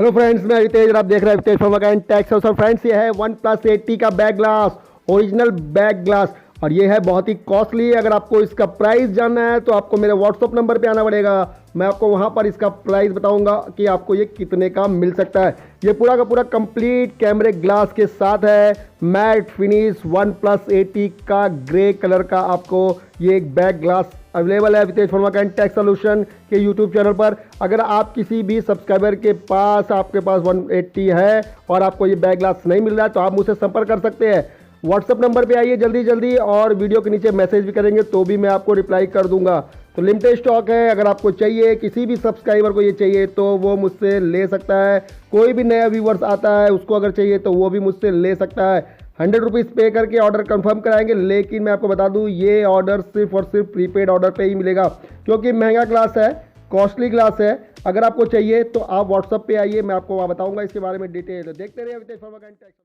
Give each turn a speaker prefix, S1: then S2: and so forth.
S1: Hello friends, मैं अवितेज और आप देख रहे हैं अवितेज फंवर्क्स&टेक। और फ्रेंड्स, ये है OnePlus 80 का back glass, original back glass, और ये है बहुत ही कॉस्टली। अगर आपको इसका प्राइस जानना है तो आपको मेरे व्हाट्सअप नंबर पे आना पड़ेगा। मैं आपको वहाँ पर इसका प्राइस बताऊंगा कि आपको ये कितने का मिल सकता है। ये पूरा का पूरा कंप्लीट कैमरे ग्लास के साथ है, मैट फिनिश OnePlus 80 का ग्रे कलर का आपको ये एक बैक ग्लास अवेलेबल है अवितेज फंवर्क्स&टेक सॉल्यूशन के यूट्यूब चैनल पर। अगर आप किसी भी सब्सक्राइबर के पास आपके पास 180 है और आपको ये बैक ग्लास नहीं मिल रहा है तो आप मुझसे संपर्क कर सकते हैं। व्हाट्सअप नंबर पे आइए जल्दी जल्दी, और वीडियो के नीचे मैसेज भी करेंगे तो भी मैं आपको रिप्लाई कर दूंगा। तो लिमिटेड स्टॉक है, अगर आपको चाहिए, किसी भी सब्सक्राइबर को ये चाहिए तो वो मुझसे ले सकता है। कोई भी नया व्यूवर्स आता है उसको अगर चाहिए तो वो भी मुझसे ले सकता है। 100 रुपीज़ पे करके ऑर्डर कंफर्म कराएंगे, लेकिन मैं आपको बता दूं ये ऑर्डर सिर्फ और सिर्फ प्रीपेड ऑर्डर पे ही मिलेगा, क्योंकि महंगा ग्लास है, कॉस्टली ग्लास है। अगर आपको चाहिए तो आप व्हाट्सअप पे आइए, मैं आपको वहाँ बताऊंगा इसके बारे में डिटेल। देखते रहिए अवितेज फंवर्क्स&टेक।